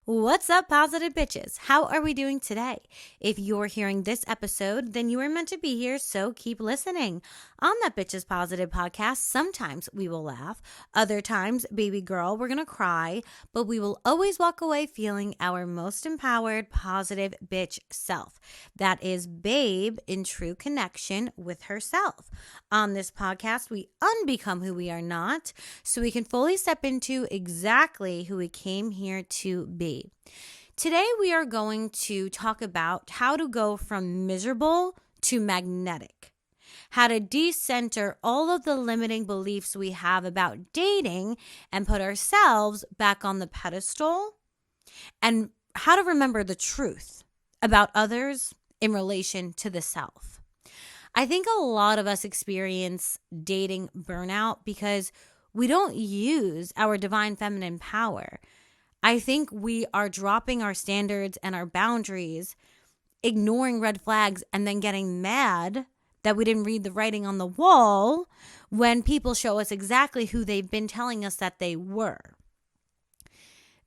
What's up, positive bitches? How are we doing today? If you're hearing this episode, then you are meant to be here, so keep listening. On that Bitches Positive podcast, sometimes we will laugh. Other times, baby girl, we're going to cry, but we will always walk away feeling our most empowered, positive bitch self. That is Babe in true connection with herself. On this podcast, we unbecome who we are not, so we can fully step into exactly who we came here to be. Today, we are going to talk about how to go from miserable to magnetic, how to decenter all of the limiting beliefs we have about dating and put ourselves back on the pedestal, and how to remember the truth about others in relation to the self. I think a lot of us experience dating burnout because we don't use our divine feminine power. I think we are dropping our standards and our boundaries, ignoring red flags, and then getting mad that we didn't read the writing on the wall when people show us exactly who they've been telling us that they were.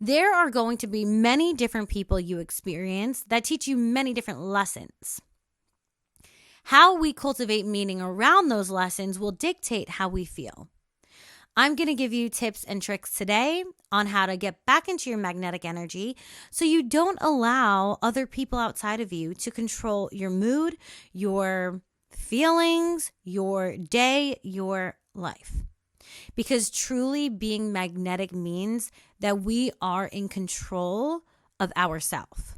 There are going to be many different people you experience that teach you many different lessons. How we cultivate meaning around those lessons will dictate how we feel. I'm going to give you tips and tricks today on how to get back into your magnetic energy so you don't allow other people outside of you to control your mood, your feelings, your day, your life. Because truly being magnetic means that we are in control of ourselves.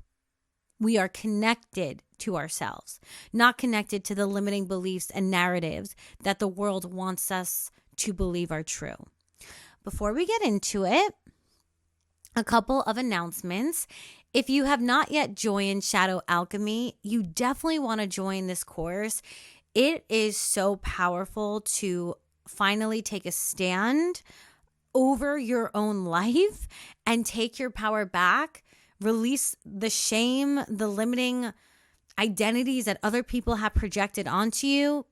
We are connected to ourselves, not connected to the limiting beliefs and narratives that the world wants us to believe are true. Before we get into it, a couple of announcements. If you have not yet joined Shadow Alchemy, you definitely want to join this course. It is so powerful to finally take a stand over your own life and take your power back, release the shame, the limiting identities that other people have projected onto you.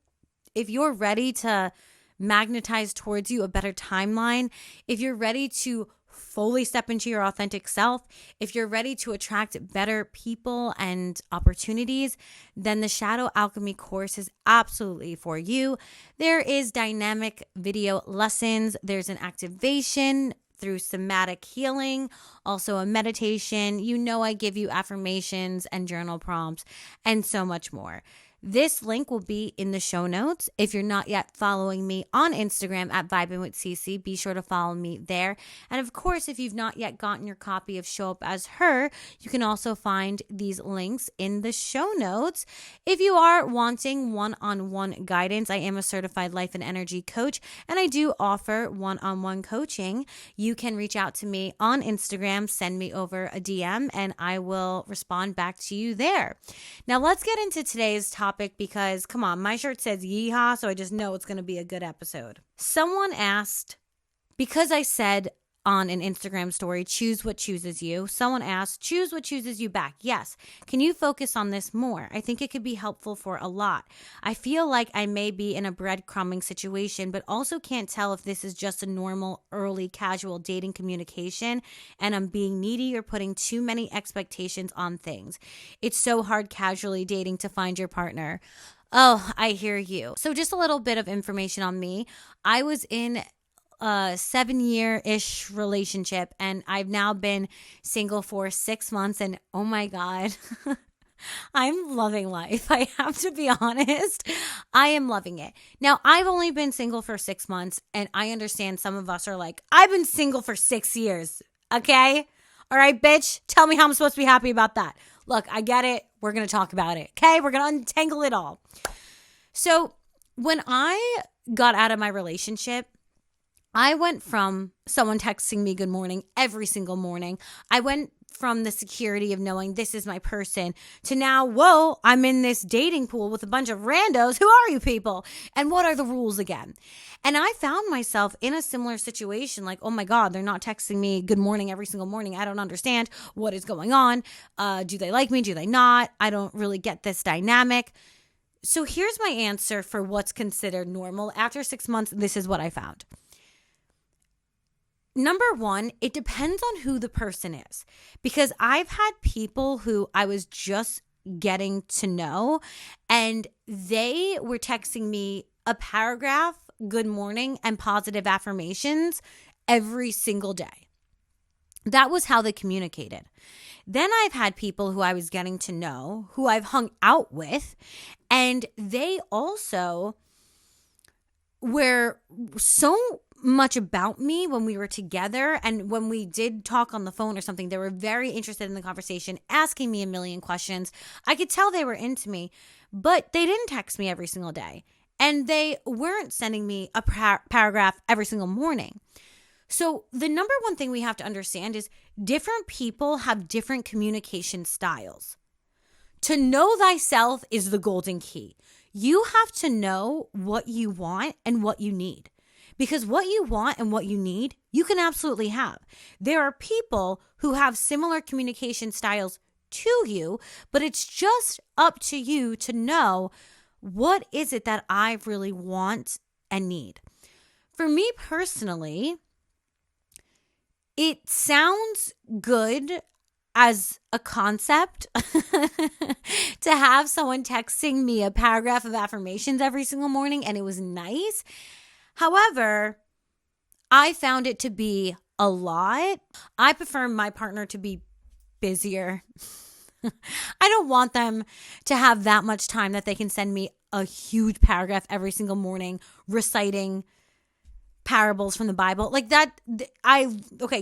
If you're ready to magnetize towards you a better timeline, if you're ready to fully step into your authentic self, if you're ready to attract better people and opportunities, then the Shadow Alchemy course is absolutely for you. There is dynamic video lessons, there's an activation through somatic healing, also a meditation. You know, I give you affirmations and journal prompts and so much more. This link will be in the show notes. If you're not yet following me on Instagram at Vibin with Cece, be sure to follow me there. And of course, if you've not yet gotten your copy of Show Up As Her, you can also find these links in the show notes. If you are wanting one-on-one guidance, I am a certified life and energy coach, and I do offer one-on-one coaching. You can reach out to me on Instagram, send me over a DM, and I will respond back to you there. Now, let's get into today's topic because, come on, my shirt says yeehaw, so I just know it's going to be a good episode. Someone asked, because I said on an Instagram story, choose what chooses you. Someone asked, choose what chooses you back. Yes. Can you focus on this more? I think it could be helpful for a lot. I feel like I may be in a breadcrumbing situation, but also can't tell if this is just a normal, early, casual dating communication and I'm being needy or putting too many expectations on things. It's so hard casually dating to find your partner. Oh, I hear you. So just a little bit of information on me. I was in a 7-year-ish relationship and I've now been single for 6 months and oh my God, I'm loving life. I have to be honest. I am loving it. Now, I've only been single for 6 months and I understand some of us are like, I've been single for 6 years. Okay. All right, bitch. Tell me how I'm supposed to be happy about that. Look, I get it. We're going to talk about it. Okay. We're going to untangle it all. So when I got out of my relationship, I went from someone texting me good morning every single morning. I went from the security of knowing this is my person to now, whoa, I'm in this dating pool with a bunch of randos. Who are you people? And what are the rules again? And I found myself in a similar situation like, oh my God, they're not texting me good morning every single morning. I don't understand what is going on. Do they like me? Do they not? I don't really get this dynamic. So here's my answer for what's considered normal. After 6 months, this is what I found. number one, it depends on who the person is, because I've had people who I was just getting to know and they were texting me a paragraph, good morning, and positive affirmations every single day. That was how they communicated. Then I've had people who I was getting to know, who I've hung out with, and they also were so much about me when we were together, and when we did talk on the phone or something, they were very interested in the conversation, asking me a million questions. I could tell they were into me, but they didn't text me every single day, and they weren't sending me a paragraph every single morning. So the number one thing we have to understand is different people have different communication styles. To know thyself is the golden key. You have to know what you want and what you need. Because what you want and what you need, you can absolutely have. There are people who have similar communication styles to you, but it's just up to you to know, what is it that I really want and need. For me personally, it sounds good as a concept to have someone texting me a paragraph of affirmations every single morning, and it was nice. However, I found it to be a lot. I prefer my partner to be busier. I don't want them to have that much time that they can send me a huge paragraph every single morning reciting parables from the Bible. Like that,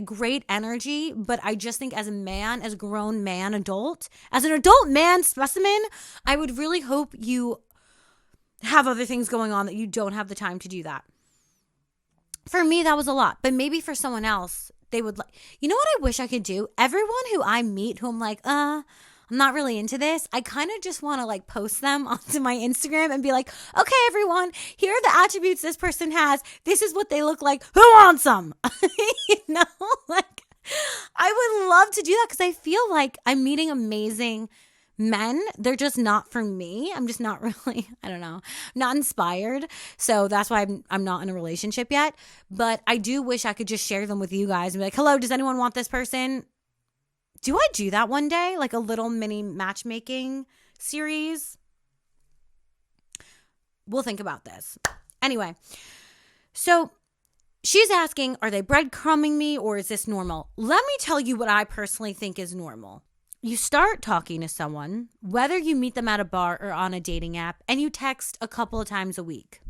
great energy, but I just think as a man, as a grown man, as an adult man specimen, I would really hope you have other things going on that you don't have the time to do that. For me, that was a lot, but maybe for someone else, they would like, you know what I wish I could do? Everyone who I meet who I'm like, I'm not really into this, I kind of just want to like post them onto my Instagram and be like, okay, everyone, here are the attributes this person has. This is what they look like. Who wants them? Like I would love to do that because I feel like I'm meeting amazing men. They're just not for me. I'm just not really, I don't know, not inspired. So that's why I'm not in a relationship yet. But I do wish I could just share them with you guys and be like, hello, does anyone want this person? Do I do that one day? Like a little mini matchmaking series? We'll think about this. Anyway, so she's asking, are they breadcrumbing me or is this normal? Let me tell you what I personally think is normal. You start talking to someone, whether you meet them at a bar or on a dating app, and you text a couple of times a week.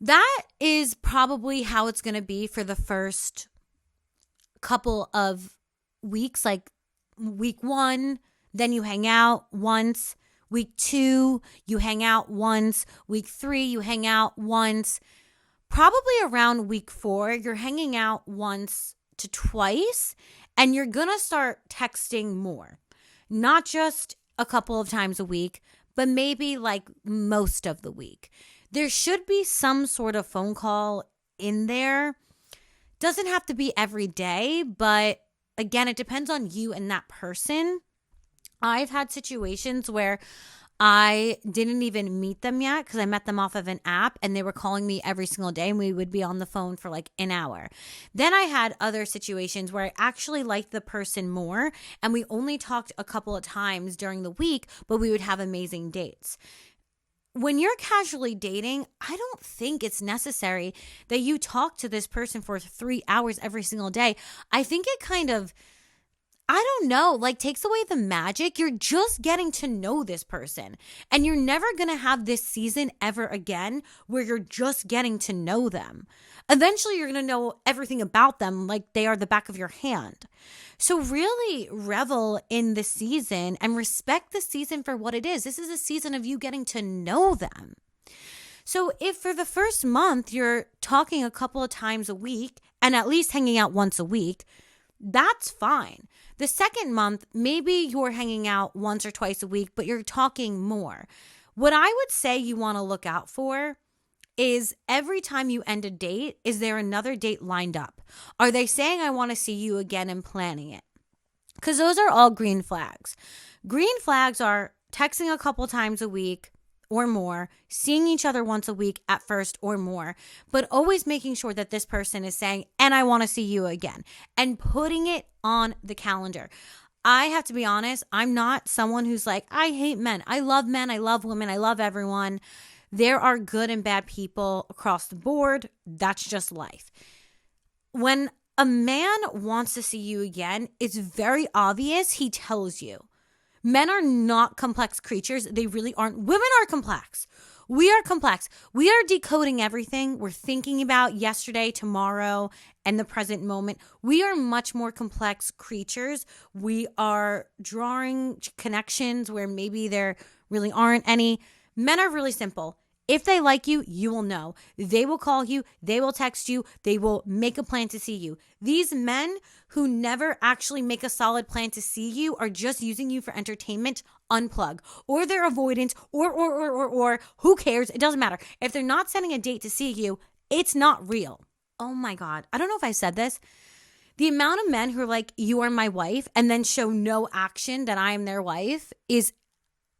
That is probably how it's going to be for the first couple of weeks, like week 1, then you hang out once. Week 2, you hang out once. Week 3, you hang out once. Probably around week 4, you're hanging out once to twice, and you're going to start texting more. Not just a couple of times a week, but maybe like most of the week. There should be some sort of phone call in there. Doesn't have to be every day, but again, it depends on you and that person. I've had situations where I didn't even meet them yet because I met them off of an app and they were calling me every single day and we would be on the phone for like an hour. Then I had other situations where I actually liked the person more and we only talked a couple of times during the week, but we would have amazing dates. When you're casually dating, I don't think it's necessary that you talk to this person for 3 hours every single day. I think it kind of, I don't know, like takes away the magic. You're just getting to know this person and you're never going to have this season ever again where you're just getting to know them. Eventually, you're going to know everything about them like they are the back of your hand. So really revel in the season and respect the season for what it is. This is a season of you getting to know them. So if for the first month you're talking a couple of times a week and at least hanging out once a week, that's fine. The second month, maybe you're hanging out once or twice a week, but you're talking more. What I would say you want to look out for is every time you end a date, is there another date lined up? Are they saying, I want to see you again and planning it? Because those are all green flags. Green flags are texting a couple times a week, or more, seeing each other once a week at first or more, but always making sure that this person is saying, and I want to see you again, and putting it on the calendar. I have to be honest, I'm not someone who's like, I hate men. I love men. I love women. I love everyone. There are good and bad people across the board. That's just life. When a man wants to see you again, it's very obvious. He tells you. Men are not complex creatures. They really aren't. Women are complex. We are complex. We are decoding everything. We're thinking about yesterday, tomorrow, and the present moment. We are much more complex creatures. We are drawing connections where maybe there really aren't any. Men are really simple. If they like you, you will know. They will call you. They will text you. They will make a plan to see you. These men who never actually make a solid plan to see you are just using you for entertainment. Unplug. Or they're avoidant. Or who cares? It doesn't matter. If they're not setting a date to see you, it's not real. Oh my God. I don't know if I said this. The amount of men who are like, you are my wife, and then show no action that I am their wife is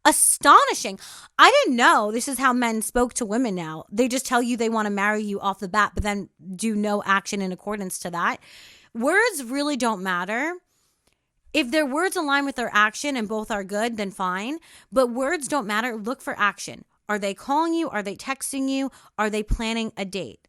astonishing. I didn't know this is how men spoke to women now. They just tell you they want to marry you off the bat, but then do no action in accordance to that. Words really don't matter. If their words align with their action and both are good, then fine. But words don't matter. Look for action. Are they calling you? Are they texting you? Are they planning a date?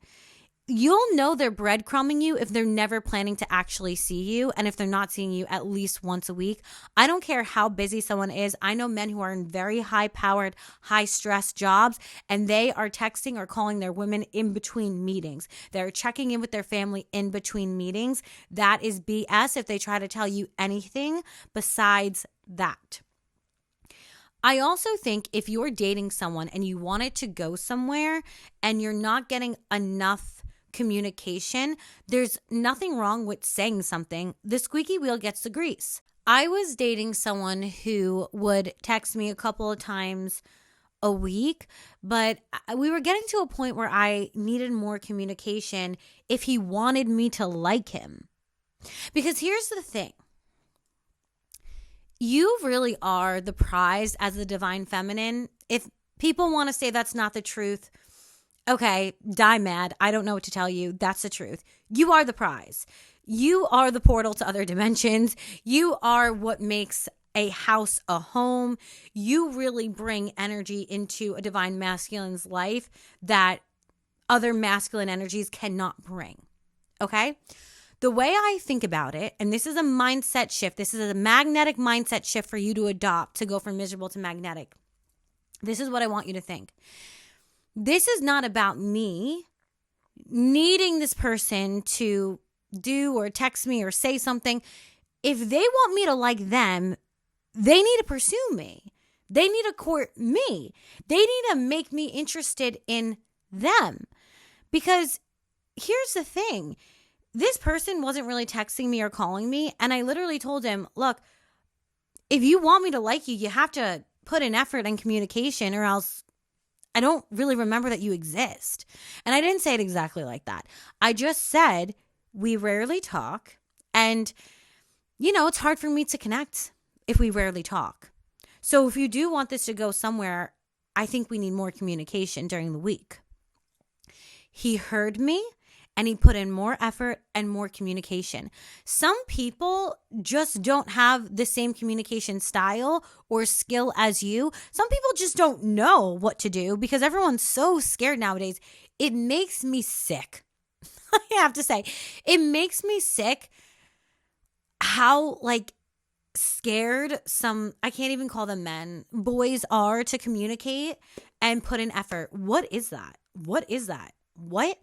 You'll know they're breadcrumbing you if they're never planning to actually see you, and if they're not seeing you at least once a week. I don't care how busy someone is. I know men who are in very high-powered, high-stress jobs, and they are texting or calling their women in between meetings. They're checking in with their family in between meetings. That is BS if they try to tell you anything besides that. I also think if you're dating someone and you want it to go somewhere and you're not getting enough communication, there's nothing wrong with saying something. The squeaky wheel gets the grease. I was dating someone who would text me a couple of times a week, but we were getting to a point where I needed more communication if he wanted me to like him. Because here's the thing. You really are the prize as the divine feminine. If people want to say that's not the truth, okay, die mad. I don't know what to tell you. That's the truth. You are the prize. You are the portal to other dimensions. You are what makes a house a home. You really bring energy into a divine masculine's life that other masculine energies cannot bring. Okay? The way I think about it, and this is a mindset shift. This is a magnetic mindset shift for you to adopt to go from miserable to magnetic. This is what I want you to think. This is not about me needing this person to do or text me or say something. If they want me to like them, they need to pursue me. They need to court me. They need to make me interested in them. Because here's the thing. This person wasn't really texting me or calling me. And I literally told him, look, if you want me to like you, you have to put in effort and communication, or else I don't really remember that you exist. And I didn't say it exactly like that. I just said we rarely talk. And, it's hard for me to connect if we rarely talk. So if you do want this to go somewhere, I think we need more communication during the week. He heard me. And he put in more effort and more communication. Some people just don't have the same communication style or skill as you. Some people just don't know what to do because everyone's so scared nowadays. It makes me sick. I have to say, it makes me sick how scared some, I can't even call them men, boys are to communicate and put in effort. What is that? What is that? What?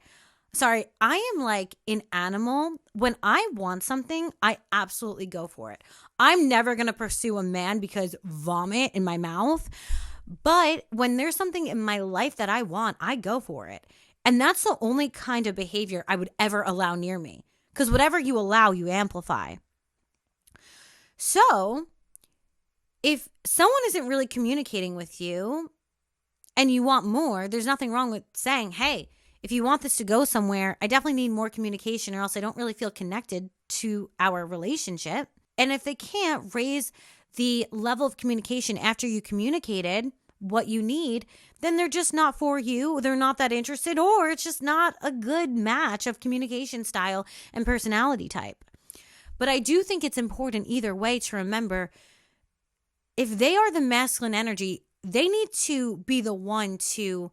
Sorry, I am like an animal. When I want something, I absolutely go for it. I'm never going to pursue a man because vomit in my mouth. But when there's something in my life that I want, I go for it. And that's the only kind of behavior I would ever allow near me. Because whatever you allow, you amplify. So if someone isn't really communicating with you and you want more, there's nothing wrong with saying, hey, if you want this to go somewhere, I definitely need more communication or else I don't really feel connected to our relationship. And if they can't raise the level of communication after you communicated, what you need, then they're just not for you. They're not that interested, or it's just not a good match of communication style and personality type. But I do think it's important either way to remember, if they are the masculine energy, they need to be the one to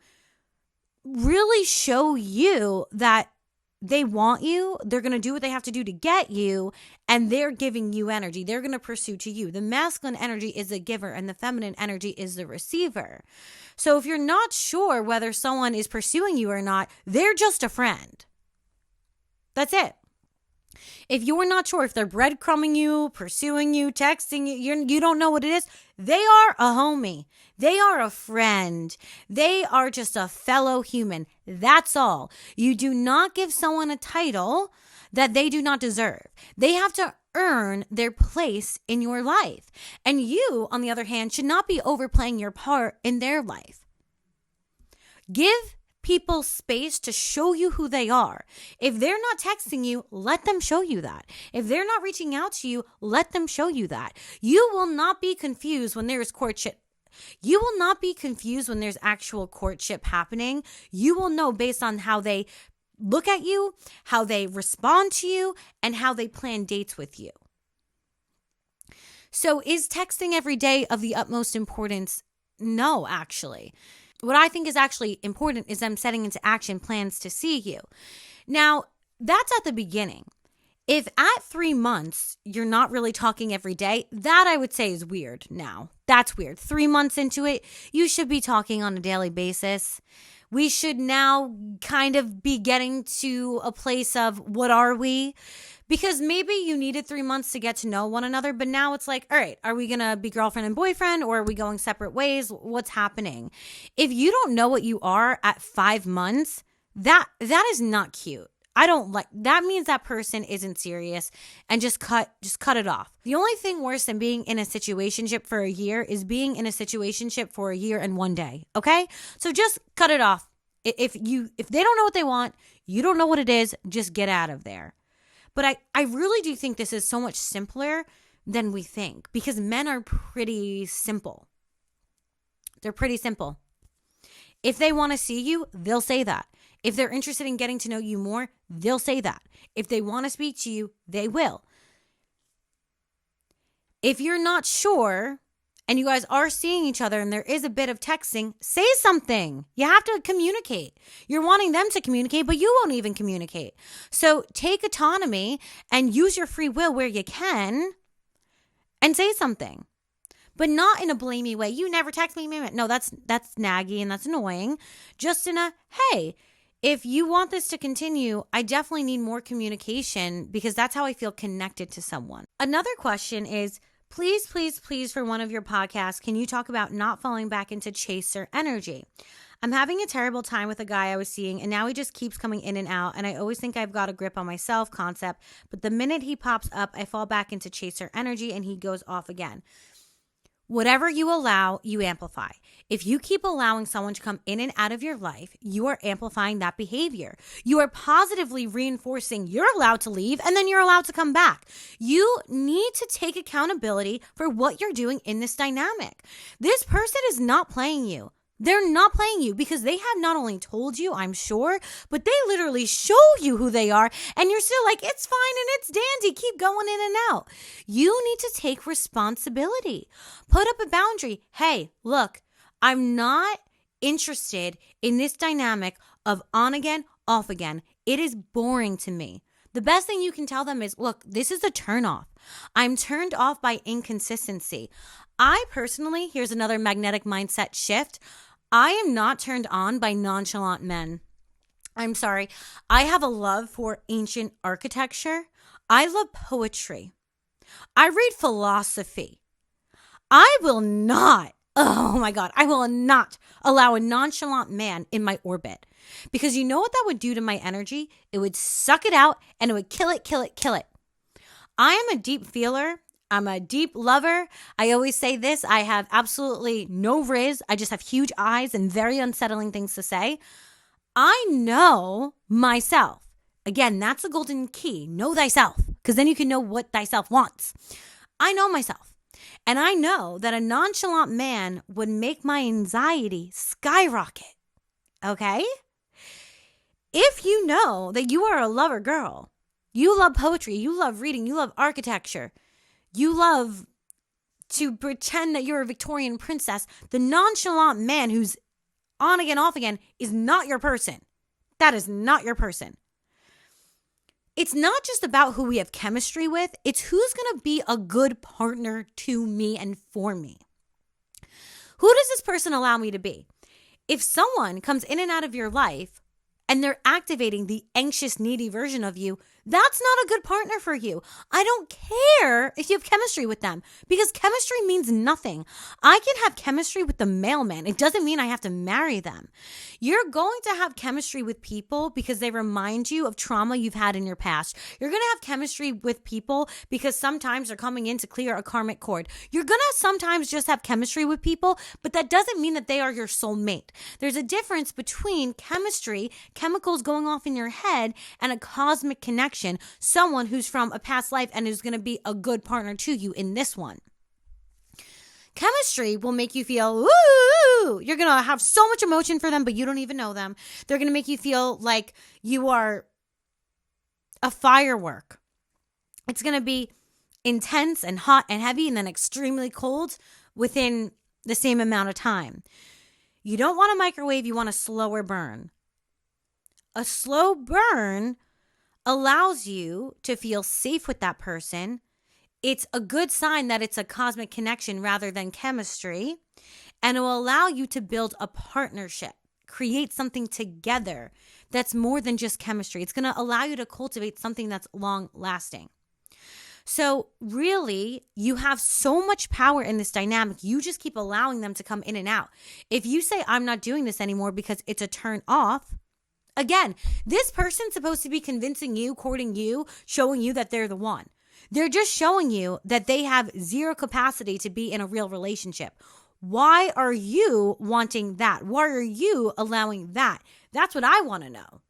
really show you that they want you. They're going to do what they have to do to get you, and they're giving you energy. They're going to pursue to you. The masculine energy is the giver, and the feminine energy is the receiver. So if you're not sure whether someone is pursuing you or not, they're just a friend. That's it. If you're not sure if they're breadcrumbing you, pursuing you, texting you, you don't know what it is, they are a homie. They are a friend. They are just a fellow human. That's all. You do not give someone a title that they do not deserve. They have to earn their place in your life. And you, on the other hand, should not be overplaying your part in their life. Give people space to show you who they are. If they're not texting you, let them show you that. If they're not reaching out to you, let them show you that. You will not be confused when there is courtship. You will not be confused when there's actual courtship happening. You will know based on how they look at you, how they respond to you, and how they plan dates with you. So is texting every day of the utmost importance? No, actually. What I think is actually important is them setting into action plans to see you. Now, that's at the beginning. If at 3 months, you're not really talking every day, that I would say is weird now. That's weird. 3 months into it, you should be talking on a daily basis. We should now kind of be getting to a place of what are we? Because maybe you needed 3 months to get to know one another, but now it's like, all right, are we going to be girlfriend and boyfriend, or are we going separate ways? What's happening? If you don't know what you are at 5 months, that is not cute. I don't like that. Means that person isn't serious, and just cut it off. The only thing worse than being in a situationship for a year is being in a situationship for a year and 1 day. Okay? So just cut it off. If they don't know what they want, you don't know what it is, just get out of there. But I really do think this is so much simpler than we think, because men are pretty simple. They're pretty simple. If they want to see you, they'll say that. If they're interested in getting to know you more, they'll say that. If they want to speak to you, they will. If you're not sure and you guys are seeing each other and there is a bit of texting, say something. You have to communicate. You're wanting them to communicate, but you won't even communicate. So take autonomy and use your free will where you can and say something. But not in a blamey way. You never text me. No, that's naggy and that's annoying. Just in a, hey, if you want this to continue, I definitely need more communication, because that's how I feel connected to someone. Another question is, please, please, please, for one of your podcasts, can you talk about not falling back into chaser energy? I'm having a terrible time with a guy I was seeing, and now he just keeps coming in and out, and I always think I've got a grip on myself concept, but the minute he pops up, I fall back into chaser energy and he goes off again. Whatever you allow, you amplify. If you keep allowing someone to come in and out of your life, you are amplifying that behavior. You are positively reinforcing you're allowed to leave, and then you're allowed to come back. You need to take accountability for what you're doing in this dynamic. This person is not playing you. They're not playing you, because they have not only told you, I'm sure, but they literally show you who they are, and you're still like, it's fine and it's dandy. Keep going in and out. You need to take responsibility. Put up a boundary. Hey, look, I'm not interested in this dynamic of on again, off again. It is boring to me. The best thing you can tell them is, look, this is a turnoff. I'm turned off by inconsistency. I personally, here's another magnetic mindset shift. I am not turned on by nonchalant men. I'm sorry. I have a love for ancient architecture. I love poetry. I read philosophy. I will not, oh my God, I will not allow a nonchalant man in my orbit. Because you know what that would do to my energy? It would suck it out and it would kill it, kill it, kill it. I am a deep feeler. I'm a deep lover. I always say this. I have absolutely no riz. I just have huge eyes and very unsettling things to say. I know myself. Again, that's the golden key. Know thyself, because then you can know what thyself wants. I know myself. And I know that a nonchalant man would make my anxiety skyrocket. Okay? If you know that you are a lover girl, you love poetry, you love reading, you love architecture, you love to pretend that you're a Victorian princess, the nonchalant man who's on again, off again is not your person. That is not your person. It's not just about who we have chemistry with. It's who's going to be a good partner to me and for me. Who does this person allow me to be? If someone comes in and out of your life and they're activating the anxious, needy version of you, that's not a good partner for you. I don't care if you have chemistry with them because chemistry means nothing. I can have chemistry with the mailman. It doesn't mean I have to marry them. You're going to have chemistry with people because they remind you of trauma you've had in your past. You're going to have chemistry with people because sometimes they're coming in to clear a karmic cord. You're going to sometimes just have chemistry with people, but that doesn't mean that they are your soulmate. There's a difference between chemistry, chemicals going off in your head, and a cosmic connection. Someone who's from a past life and is going to be a good partner to you in this one. Chemistry will make you feel, ooh, you're going to have so much emotion for them, but you don't even know them. They're going to make you feel like you are a firework. It's going to be intense and hot and heavy and then extremely cold within the same amount of time. You don't want a microwave, you want a slower burn. A slow burn allows you to feel safe with that person. It's a good sign that it's a cosmic connection rather than chemistry. And it will allow you to build a partnership, create something together that's more than just chemistry. It's going to allow you to cultivate something that's long lasting. So really, you have so much power in this dynamic. You just keep allowing them to come in and out. If you say, I'm not doing this anymore because it's a turn off, again, this person's supposed to be convincing you, courting you, showing you that they're the one. They're just showing you that they have zero capacity to be in a real relationship. Why are you wanting that? Why are you allowing that? That's what I want to know.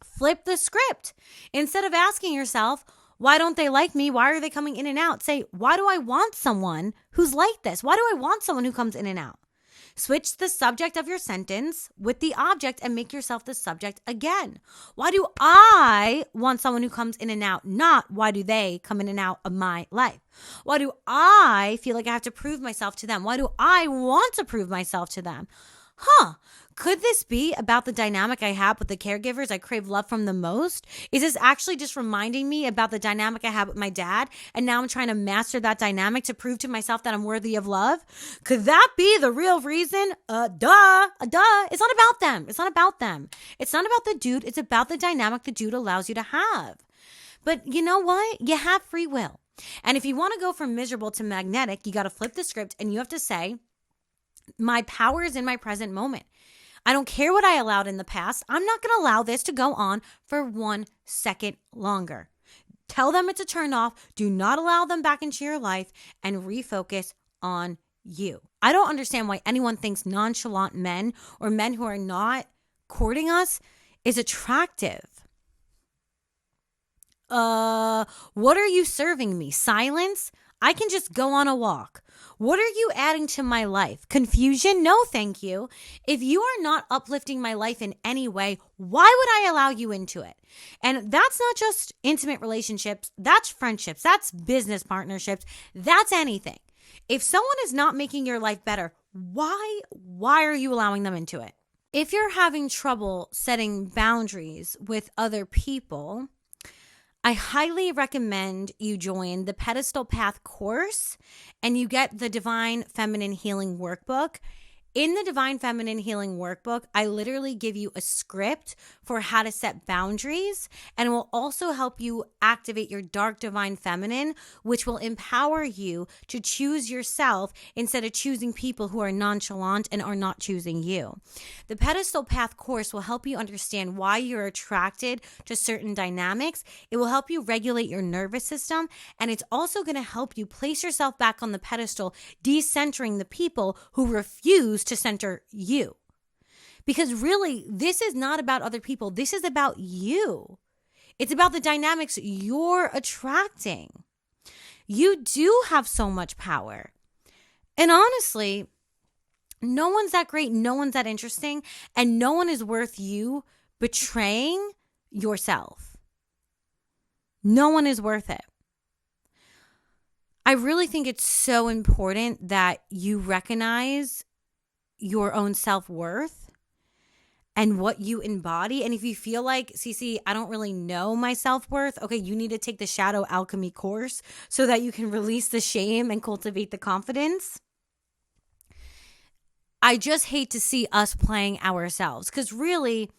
Flip the script. Instead of asking yourself, why don't they like me? Why are they coming in and out? Say, why do I want someone who's like this? Why do I want someone who comes in and out? Switch the subject of your sentence with the object and make yourself the subject again. Why do I want someone who comes in and out? Not why do they come in and out of my life? Why do I feel like I have to prove myself to them? Why do I want to prove myself to them? Could this be about the dynamic I have with the caregivers I crave love from the most? Is this actually just reminding me about the dynamic I had with my dad? And now I'm trying to master that dynamic to prove to myself that I'm worthy of love? Could that be the real reason? Duh. It's not about them. It's not about them. It's not about the dude. It's about the dynamic the dude allows you to have. But you know what? You have free will. And if you want to go from miserable to magnetic, you got to flip the script and you have to say, my power is in my present moment. I don't care what I allowed in the past. I'm not going to allow this to go on for 1 second longer. Tell them it's a turn off. Do not allow them back into your life and refocus on you. I don't understand why anyone thinks nonchalant men or men who are not courting us is attractive. What are you serving me? Silence? I can just go on a walk. What are you adding to my life? Confusion? No, thank you. If you are not uplifting my life in any way, why would I allow you into it? And that's not just intimate relationships. That's friendships. That's business partnerships. That's anything. If someone is not making your life better, why are you allowing them into it? If you're having trouble setting boundaries with other people, I highly recommend you join the Pedestal Path course and you get the Divine Feminine Healing Workbook. In the Divine Feminine Healing Workbook, I literally give you a script for how to set boundaries and will also help you activate your dark divine feminine, which will empower you to choose yourself instead of choosing people who are nonchalant and are not choosing you. The Pedestal Path course will help you understand why you're attracted to certain dynamics. It will help you regulate your nervous system, and it's also going to help you place yourself back on the pedestal, decentering the people who refuse to center you. Because really, this is not about other people. This is about you. It's about the dynamics you're attracting. You do have so much power. And honestly, no one's that great, no one's that interesting, and no one is worth you betraying yourself. No one is worth it. I really think it's so important that you recognize your own self-worth and what you embody. And if you feel like, Cece, I don't really know my self-worth, okay, you need to take the Shadow Alchemy course so that you can release the shame and cultivate the confidence. I just hate to see us playing ourselves, because really,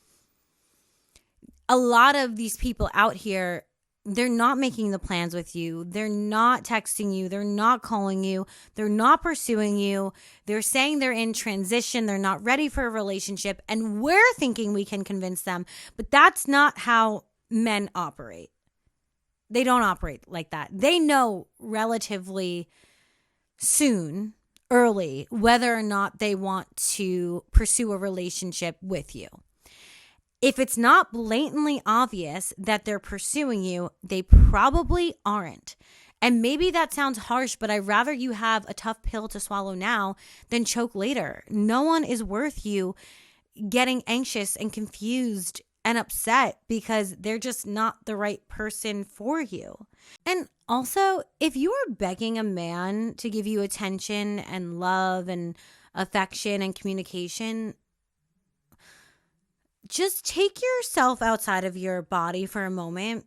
a lot of these people out here, they're not making the plans with you. They're not texting you. They're not calling you. They're not pursuing you. They're saying they're in transition. They're not ready for a relationship. And we're thinking we can convince them. But that's not how men operate. They don't operate like that. They know relatively soon, early, whether or not they want to pursue a relationship with you. If it's not blatantly obvious that they're pursuing you, they probably aren't. And maybe that sounds harsh, but I'd rather you have a tough pill to swallow now than choke later. No one is worth you getting anxious and confused and upset because they're just not the right person for you. And also, if you are begging a man to give you attention and love and affection and communication, just take yourself outside of your body for a moment.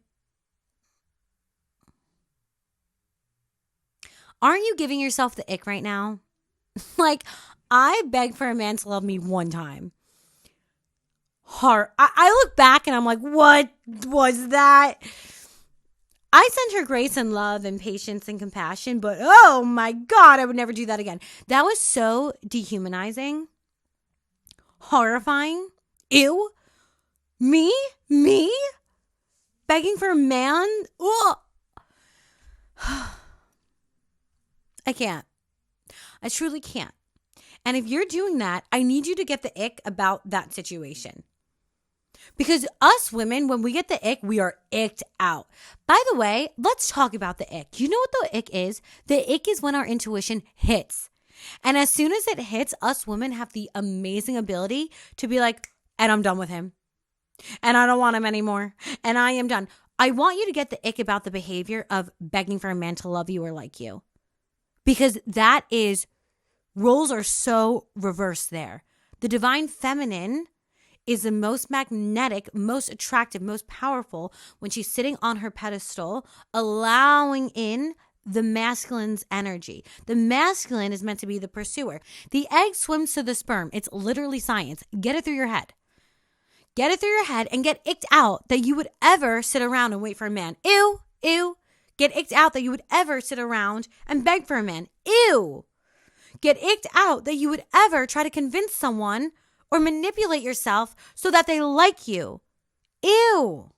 Aren't you giving yourself the ick right now? Like, I begged for a man to love me one time. I look back and I'm like, what was that? I sent her grace and love and patience and compassion, but oh my God, I would never do that again. That was so dehumanizing, horrifying. Ew. Me? Begging for a man? Ugh. I can't. I truly can't. And if you're doing that, I need you to get the ick about that situation. Because us women, when we get the ick, we are icked out. By the way, let's talk about the ick. You know what the ick is? The ick is when our intuition hits. And as soon as it hits, us women have the amazing ability to be like, and I'm done with him. And I don't want him anymore. And I am done. I want you to get the ick about the behavior of begging for a man to love you or like you. Because that is, roles are so reversed there. The divine feminine is the most magnetic, most attractive, most powerful when she's sitting on her pedestal, allowing in the masculine's energy. The masculine is meant to be the pursuer. The egg swims to the sperm. It's literally science. Get it through your head. Get it through your head and get icked out that you would ever sit around and wait for a man. Ew, ew. Get icked out that you would ever sit around and beg for a man. Ew. Get icked out that you would ever try to convince someone or manipulate yourself so that they like you. Ew.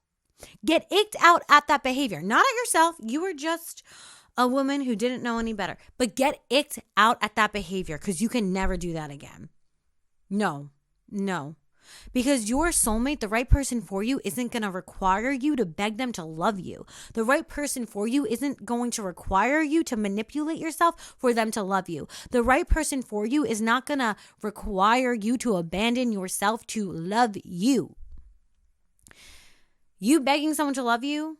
Get icked out at that behavior. Not at yourself. You were just a woman who didn't know any better. But get icked out at that behavior because you can never do that again. No. Because your soulmate, the right person for you, isn't going to require you to beg them to love you. The right person for you isn't going to require you to manipulate yourself for them to love you. The right person for you is not going to require you to abandon yourself to love you. You begging someone to love you,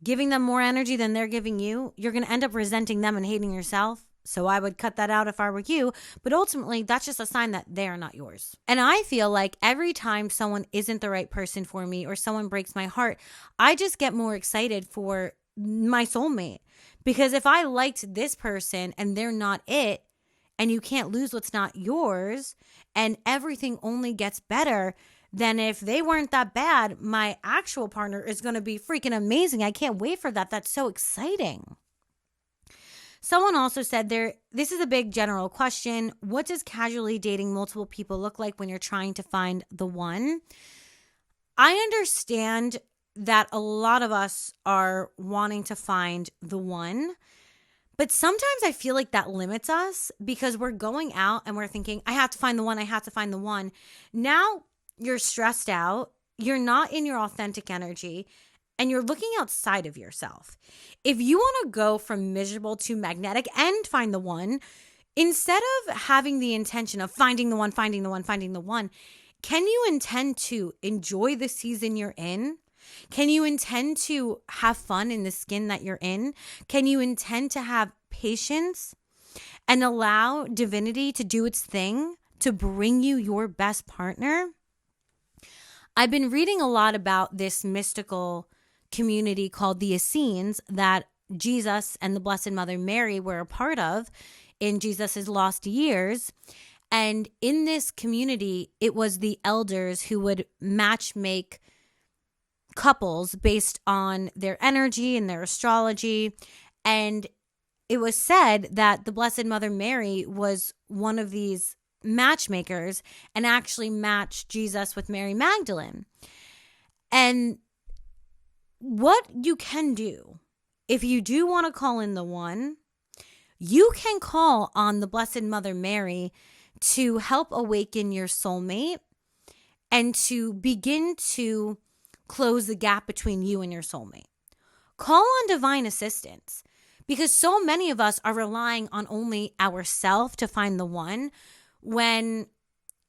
giving them more energy than they're giving you, you're going to end up resenting them and hating yourself. So I would cut that out if I were you. But ultimately, that's just a sign that they are not yours. And I feel like every time someone isn't the right person for me or someone breaks my heart, I just get more excited for my soulmate. Because if I liked this person and they're not it, and you can't lose what's not yours, and everything only gets better, then if they weren't that bad, my actual partner is going to be freaking amazing. I can't wait for that. That's so exciting. Someone also said this is a big general question. What does casually dating multiple people look like when you're trying to find the one? I understand that a lot of us are wanting to find the one, but sometimes I feel like that limits us because we're going out and we're thinking, I have to find the one, I have to find the one. Now you're stressed out. You're not in your authentic energy. and you're looking outside of yourself. If you want to go from miserable to magnetic and find the one, instead of having the intention of finding the one, can you intend to enjoy the season you're in? Can you intend to have fun in the skin that you're in? Can you intend to have patience and allow divinity to do its thing to bring you your best partner? I've been reading a lot about this mystical community called the Essenes that Jesus and the Blessed Mother Mary were a part of in Jesus's lost years. And in this community, it was the elders who would match make couples based on their energy and their astrology. And it was said that the Blessed Mother Mary was one of these matchmakers and actually matched Jesus with Mary Magdalene. And what you can do, if you do want to call in the one, you can call on the Blessed Mother Mary to help awaken your soulmate and to begin to close the gap between you and your soulmate. Call on divine assistance, because so many of us are relying on only ourselves to find the one, when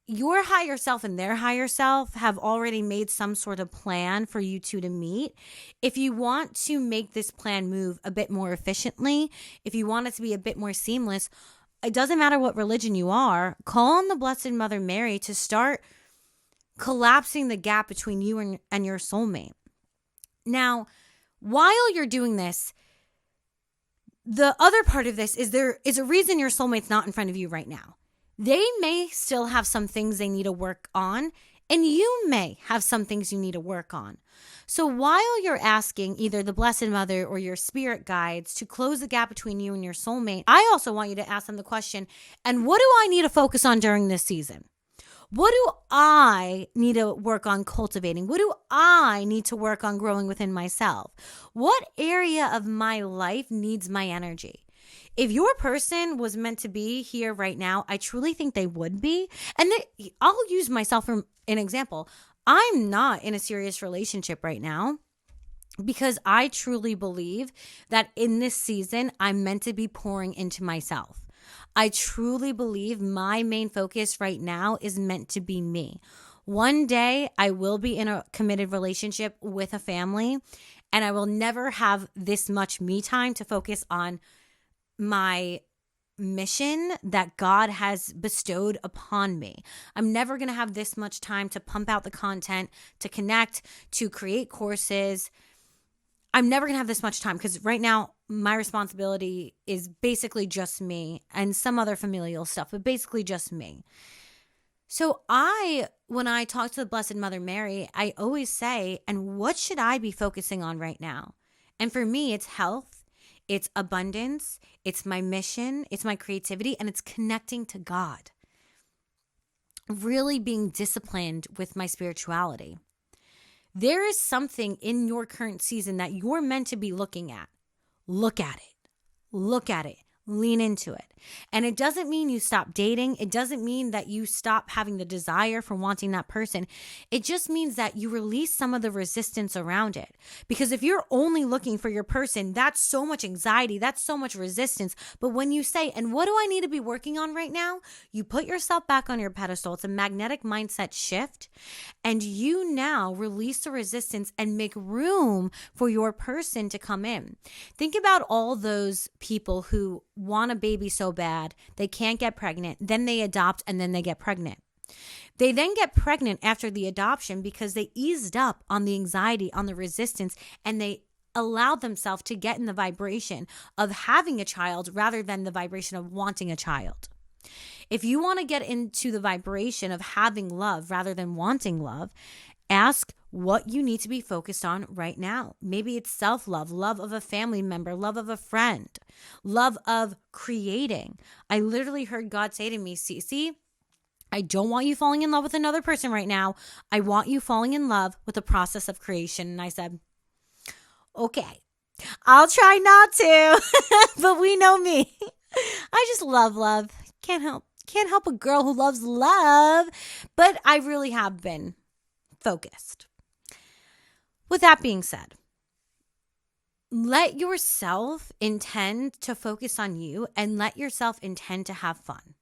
your higher self and their higher self have already made some sort of plan for you two to meet. If you want to make this plan move a bit more efficiently, if you want it to be a bit more seamless, it doesn't matter what religion you are, call on the Blessed Mother Mary to start collapsing the gap between you and your soulmate. Now, while you're doing this, the other part of this is there is a reason your soulmate's not in front of you right now. They may still have some things they need to work on, and you may have some things you need to work on. So while you're asking either the Blessed Mother or your spirit guides to close the gap between you and your soulmate, I also want you to ask them the question, and what do I need to focus on during this season? What do I need to work on cultivating? What do I need to work on growing within myself? What area of my life needs my energy? If your person was meant to be here right now, I truly think they would be. And I'll use myself for an example. I'm not in a serious relationship right now because I truly believe that in this season, I'm meant to be pouring into myself. I truly believe my main focus right now is meant to be me. One day I will be in a committed relationship with a family, and I will never have this much me time to focus on my mission that God has bestowed upon me. I'm never going to have this much time to pump out the content, to connect, to create courses. I'm never going to have this much time because right now my responsibility is basically just me and some other familial stuff, but basically just me. So when I talk to the Blessed Mother Mary, I always say, and what should I be focusing on right now? And for me, it's health. It's abundance, it's my mission, it's my creativity, and it's connecting to God. Really being disciplined with my spirituality. There is something in your current season that you're meant to be looking at. Look at it. Look at it. Lean into it. And it doesn't mean you stop dating. It doesn't mean that you stop having the desire for wanting that person. It just means that you release some of the resistance around it. Because if you're only looking for your person, that's so much anxiety. That's so much resistance. But when you say, and what do I need to be working on right now? You put yourself back on your pedestal. It's a magnetic mindset shift. And you now release the resistance and make room for your person to come in. Think about all those people who want a baby so bad, they can't get pregnant, then they adopt, and then they get pregnant. They then get pregnant after the adoption because they eased up on the anxiety, on the resistance, and they allowed themselves to get in the vibration of having a child rather than the vibration of wanting a child. If you want to get into the vibration of having love rather than wanting love, ask what you need to be focused on right now. Maybe it's self-love, love of a family member, love of a friend, love of creating. I literally heard God say to me, Cece, I don't want you falling in love with another person right now. I want you falling in love with the process of creation. And I said, okay, I'll try not to, but we know me. I just love love. Can't help a girl who loves love, but I really have been focused. With that being said, let yourself intend to focus on you and let yourself intend to have fun.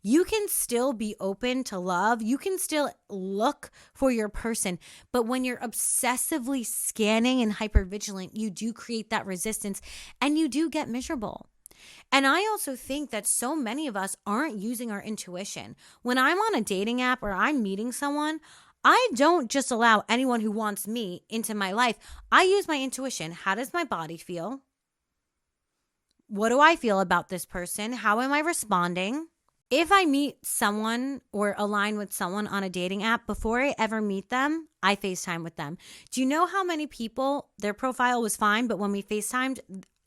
You can still be open to love. You can still look for your person. But when you're obsessively scanning and hypervigilant, you do create that resistance and you do get miserable. And I also think that so many of us aren't using our intuition. When I'm on a dating app or I'm meeting someone, I don't just allow anyone who wants me into my life. I use my intuition. How does my body feel? What do I feel about this person? How am I responding? If I meet someone or align with someone on a dating app, before I ever meet them, I FaceTime with them. Do you know how many people, their profile was fine, but when we FaceTimed,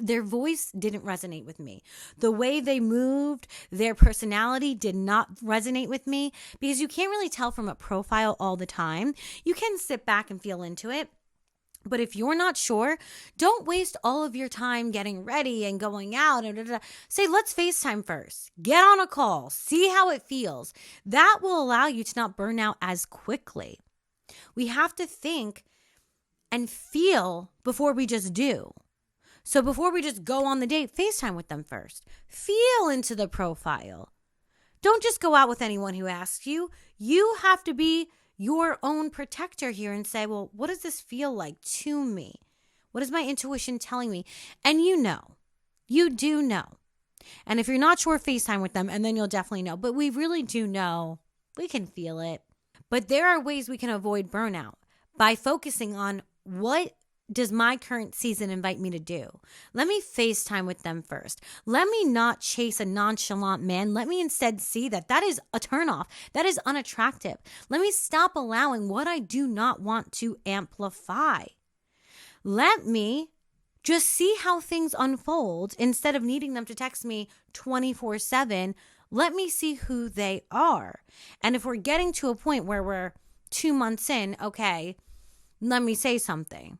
their voice didn't resonate with me. The way they moved, their personality did not resonate with me, because you can't really tell from a profile all the time. You can sit back and feel into it. But if you're not sure, don't waste all of your time getting ready and going out. Say, let's FaceTime first. Get on a call. See how it feels. That will allow you to not burn out as quickly. We have to think and feel before we just do. So before we just go on the date, FaceTime with them first. Feel into the profile. Don't just go out with anyone who asks you. You have to be your own protector here and say, well, what does this feel like to me? What is my intuition telling me? And you do know. And if you're not sure, FaceTime with them and then you'll definitely know. But we really do know. We can feel it. But there are ways we can avoid burnout by focusing on what does my current season invite me to do? Let me FaceTime with them first. Let me not chase a nonchalant man. Let me instead see that is a turnoff. That is unattractive. Let me stop allowing what I do not want to amplify. Let me just see how things unfold instead of needing them to text me 24/7. Let me see who they are. And if we're getting to a point where we're 2 months in, okay, let me say something.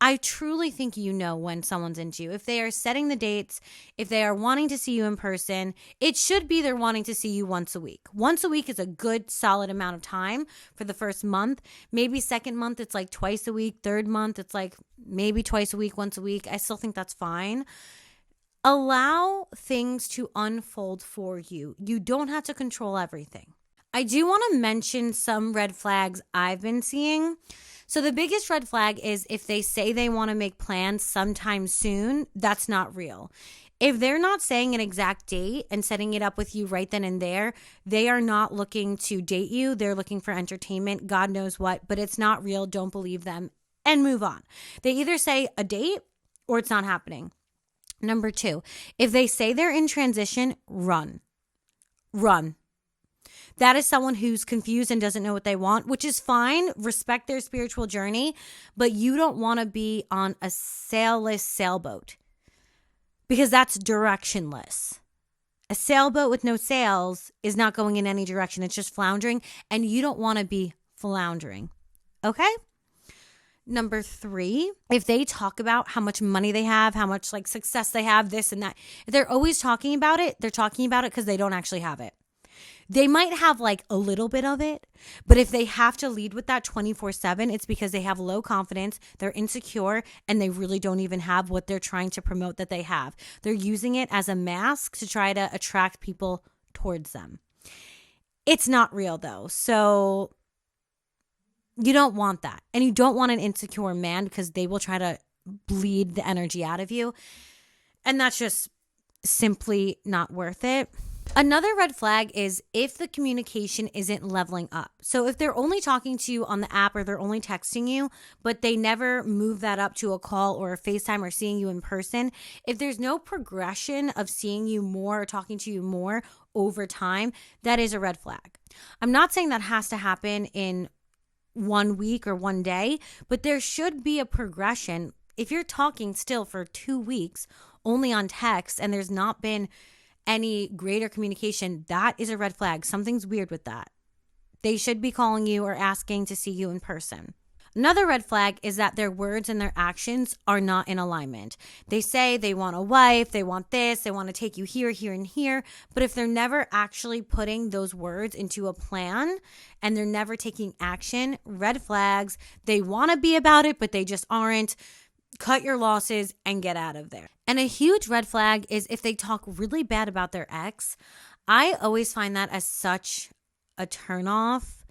I truly think you know when someone's into you. If they are setting the dates, if they are wanting to see you in person, it should be they're wanting to see you once a week. Once a week is a good, solid amount of time for the first month. Maybe second month, it's like twice a week. Third month, it's like maybe twice a week, once a week. I still think that's fine. Allow things to unfold for you. You don't have to control everything. I do want to mention some red flags I've been seeing. So the biggest red flag is if they say they want to make plans sometime soon, that's not real. If they're not saying an exact date and setting it up with you right then and there, they are not looking to date you. They're looking for entertainment, God knows what, but it's not real. Don't believe them and move on. They either say a date or it's not happening. Number 2, if they say they're in transition, run. That is someone who's confused and doesn't know what they want, which is fine. Respect their spiritual journey, but you don't want to be on a sailless sailboat because that's directionless. A sailboat with no sails is not going in any direction. It's just floundering, and you don't want to be floundering. Okay? Number 3, if they talk about how much money they have, how much success they have, this and that, if they're always talking about it, they're talking about it because they don't actually have it. They might have a little bit of it, but if they have to lead with that 24/7, it's because they have low confidence, they're insecure, and they really don't even have what they're trying to promote that they have. They're using it as a mask to try to attract people towards them. It's not real though, so you don't want that. And you don't want an insecure man because they will try to bleed the energy out of you. And that's just simply not worth it. Another red flag is if the communication isn't leveling up. So if they're only talking to you on the app or they're only texting you, but they never move that up to a call or a FaceTime or seeing you in person, if there's no progression of seeing you more or talking to you more over time, that is a red flag. I'm not saying that has to happen in 1 week or 1 day, but there should be a progression. If you're talking still for 2 weeks only on text and there's not been any greater communication, that is a red flag. Something's weird with that. They should be calling you or asking to see you in person. Another red flag is that their words and their actions are not in alignment. They say they want a wife, they want this, they want to take you here, here, and here. But if they're never actually putting those words into a plan and they're never taking action, red flags. They want to be about it, but they just aren't. Cut your losses and get out of there. And a huge red flag is if they talk really bad about their ex. I always find that as such a turnoff.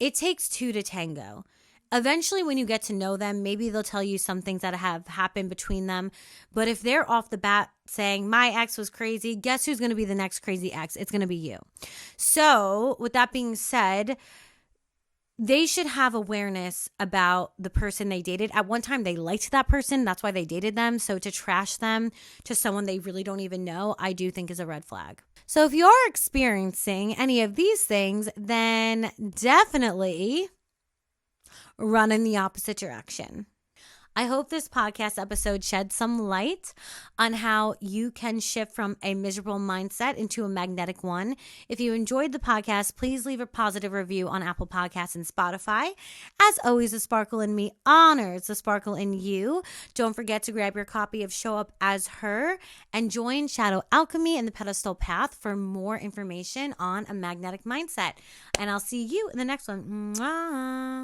It takes two to tango. Eventually, when you get to know them, maybe they'll tell you some things that have happened between them. But if they're off the bat saying, my ex was crazy, guess who's going to be the next crazy ex? It's going to be you. So with that being said, they should have awareness about the person they dated. At one time, they liked that person. That's why they dated them. So to trash them to someone they really don't even know, I do think is a red flag. So if you're experiencing any of these things, then definitely run in the opposite direction. I hope this podcast episode shed some light on how you can shift from a miserable mindset into a magnetic one. If you enjoyed the podcast, please leave a positive review on Apple Podcasts and Spotify. As always, the sparkle in me honors the sparkle in you. Don't forget to grab your copy of Show Up As Her and join Shadow Alchemy and the Pedestal Path for more information on a magnetic mindset. And I'll see you in the next one. Mwah.